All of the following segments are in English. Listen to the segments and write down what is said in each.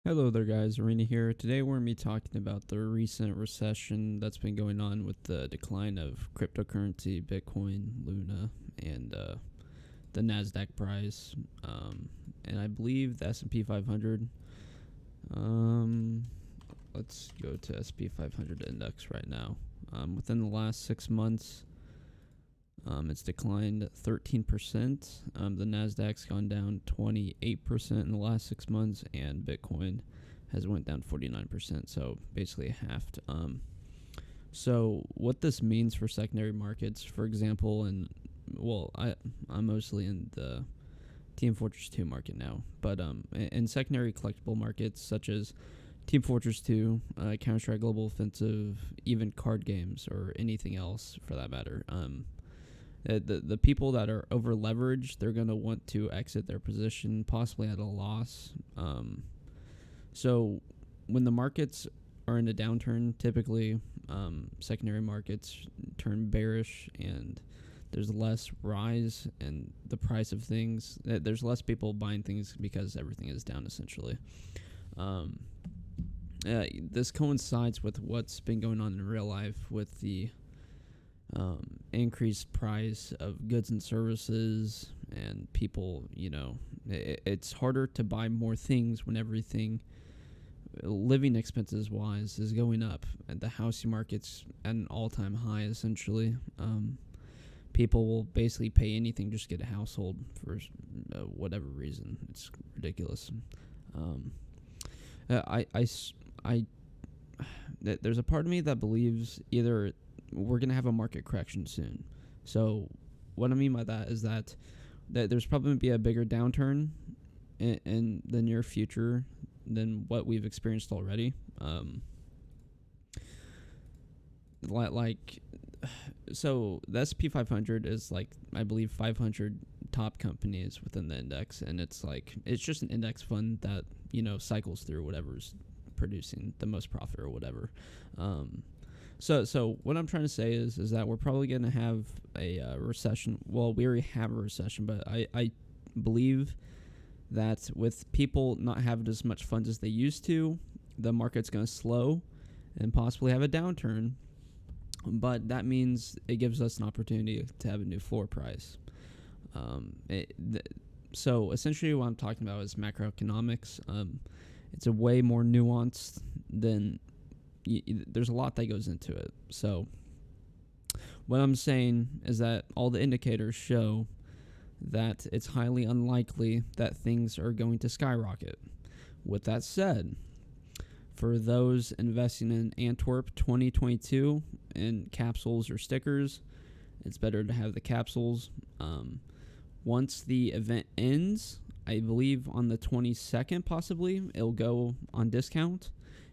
Hello there guys, Aurinna here. Today we're going to be talking about the recent recession that's been going on with the decline of cryptocurrency, Bitcoin, Luna, and the NASDAQ price. And I believe the S&P 500, let's go to S&P 500 index right now. Within the last 6 months, it's declined 13%. The Nasdaq's gone down 28% in the last 6 months, and Bitcoin has went down 49%. So basically halved. So what this means for secondary markets, for example, I'm mostly in the Team Fortress 2 market now, but in secondary collectible markets such as Team Fortress 2, Counter-Strike Global Offensive, even card games or anything else for that matter. The people that are over leveraged, they're going to want to exit their position possibly at a loss. So when the markets are in a downturn, typically secondary markets turn bearish and there's less rise in the price of things. There's less people buying things because everything is down essentially. This coincides with what's been going on in real life with the increased price of goods and services, and people, it's harder to buy more things when everything, living expenses wise, is going up, and the housing market's at an all-time high essentially. People will basically pay anything just to get a household for whatever reason. It's ridiculous. There's a part of me that believes either we're going to have a market correction soon. So what I mean by that is that there's probably going to be a bigger downturn in the near future than what we've experienced already. So the S&P 500 is like, I believe, 500 top companies within the index, and it's just an index fund that, cycles through whatever's producing the most profit or whatever. So what I'm trying to say is that we're probably going to have a recession. Well, we already have a recession, but I believe that with people not having as much funds as they used to, the market's going to slow and possibly have a downturn. But that means it gives us an opportunity to have a new floor price. So essentially what I'm talking about is macroeconomics. It's a way more nuanced than... there's a lot that goes into it. So what I'm saying is that all the indicators show that it's highly unlikely that things are going to skyrocket. With that said, for those investing in Antwerp 2022 in capsules or stickers, it's better to have the capsules. Once the event ends, I believe on the 22nd possibly, it'll go on discount,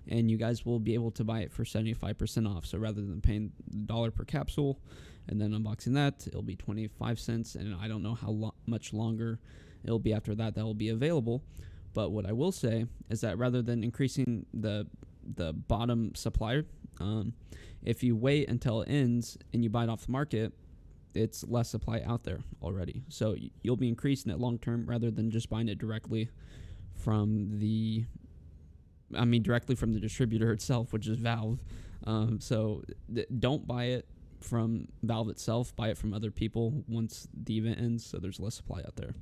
and you guys will be able to buy it for 75% off. So rather than paying $1 per capsule and then unboxing that, it'll be 25 cents, and I don't know how much longer it'll be after that will be available. But what I will say is that rather than increasing the bottom supply, if you wait until it ends and you buy it off the market, it's less supply out there already. So you'll be increasing it long term rather than just buying it directly from the distributor itself, which is Valve. So don't buy it from Valve itself. Buy it from other people once the event ends, so there's less supply out there.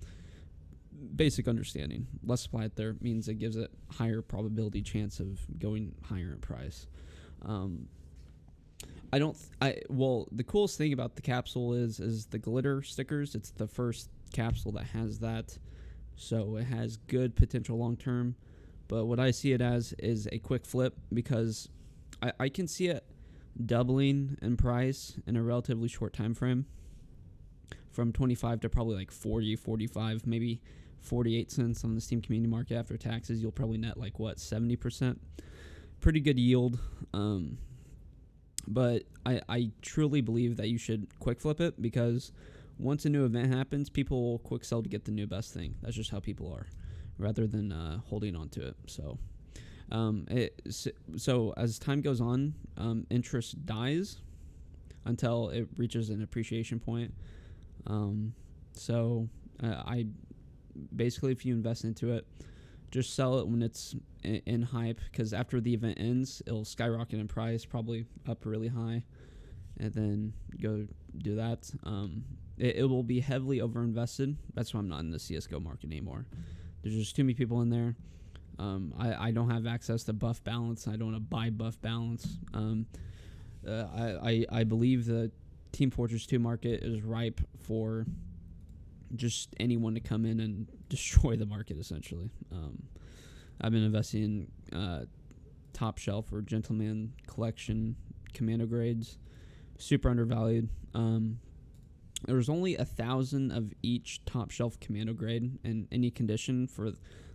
Basic understanding. Less supply out there means it gives it higher probability chance of going higher in price. The coolest thing about the capsule is the glitter stickers. It's the first capsule that has that, so it has good potential long term. But what I see it as is a quick flip, because I can see it doubling in price in a relatively short time frame, from 25 to probably like 40, 45, maybe 48 cents on the Steam community market after taxes. You'll probably net 70%. Pretty good yield. But I truly believe that you should quick flip it, because once a new event happens, people will quick sell to get the new best thing. That's just how people are, rather than holding on to it. So as time goes on, interest dies until it reaches an appreciation point. I basically, if you invest into it, just sell it when it's in hype, because after the event ends, it'll skyrocket in price, probably up really high, and then go do that. It will be heavily overinvested. That's why I'm not in the CSGO market anymore. There's just too many people in there. I don't have access to buff balance. I don't want to buy buff balance. I believe the Team Fortress 2 market is ripe for just anyone to come in and destroy the market, essentially. I've been investing in top shelf or gentleman collection commando grades, super undervalued. There's only 1,000 of each top shelf commando grade in any condition for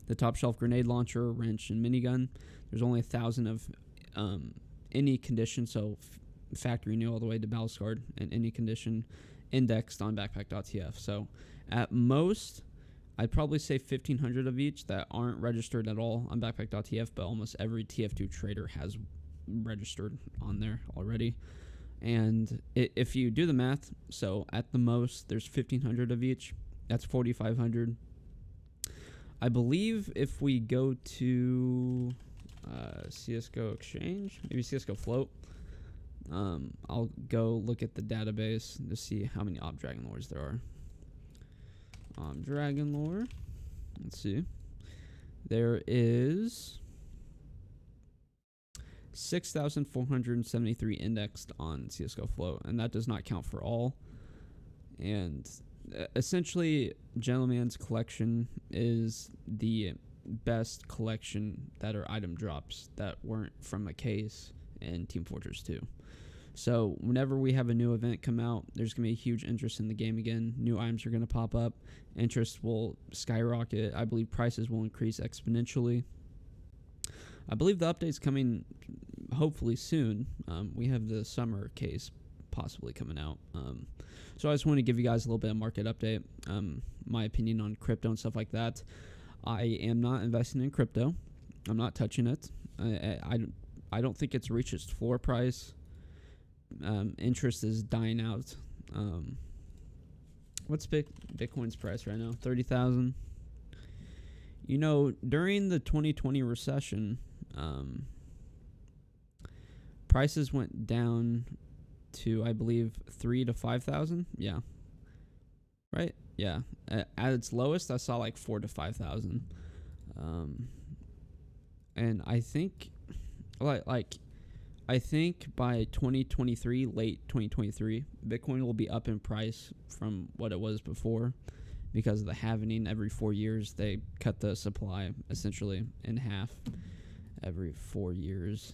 the top shelf grenade launcher, wrench, and minigun. There's only 1,000 of any condition, so factory new all the way to battle scarred in any condition, indexed on backpack.tf. So at most, I'd probably say 1,500 of each that aren't registered at all on backpack.tf, but almost every TF2 trader has registered on there already. And if you do the math, so at the most, there's 1,500 of each. That's 4,500. I believe if we go to CSGO Exchange, maybe CSGO Float, I'll go look at the database to see how many Ob Dragon Lores there are. Dragon Lore. Let's see. There is 6,473 indexed on CSGO Float, and that does not count for all. And essentially, Gentleman's collection is the best collection that are item drops that weren't from a case in Team Fortress 2. So whenever we have a new event come out, there's going to be a huge interest in the game again. New items are going to pop up. Interest will skyrocket. I believe prices will increase exponentially. I believe the update's coming hopefully soon. We have the summer case possibly coming out. So I just want to give you guys a little bit of market update, my opinion on crypto and stuff like that. I am not investing in crypto. I'm not touching it. I don't think it's reached its floor price. Interest is dying out. What's Bitcoin's price right now? 30,000. You know, during the 2020 recession, prices went down to, I believe, 3,000 to 5,000. Yeah. Right? Yeah. At its lowest, I saw like 4,000 to 5,000. And I think, I think by 2023, late 2023, Bitcoin will be up in price from what it was before, because of the halving every 4 years. They cut the supply essentially in half every 4 years.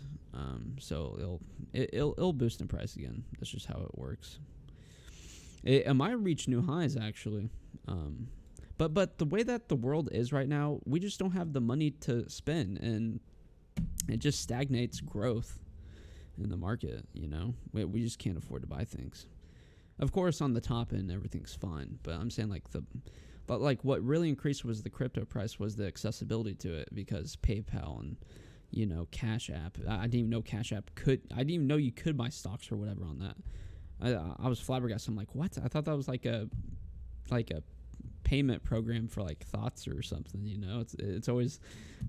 So it'll boost in price again. That's just how it works. It might reach new highs actually. But the way that the world is right now, we just don't have the money to spend, and it just stagnates growth in the market. You know, we just can't afford to buy things. Of course, on the top end, everything's fine, but I'm saying like what really increased was the crypto price, was the accessibility to it, because PayPal and, you know, Cash App. I didn't even know Cash App I didn't even know you could buy stocks or whatever on that. I was flabbergasted. I'm like, what? I thought that was like a payment program for like thoughts or something, you know. It's always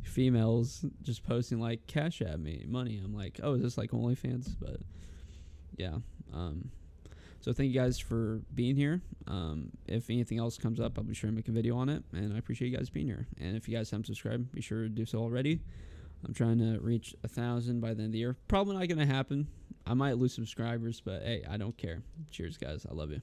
females just posting like Cash App me money. I'm like, oh, is this like OnlyFans? But yeah. So thank you guys for being here. If anything else comes up, I'll be sure to make a video on it, and I appreciate you guys being here. And if you guys haven't subscribed, be sure to do so already. I'm trying to reach 1,000 by the end of the year. Probably not going to happen. I might lose subscribers, but hey, I don't care. Cheers, guys. I love you.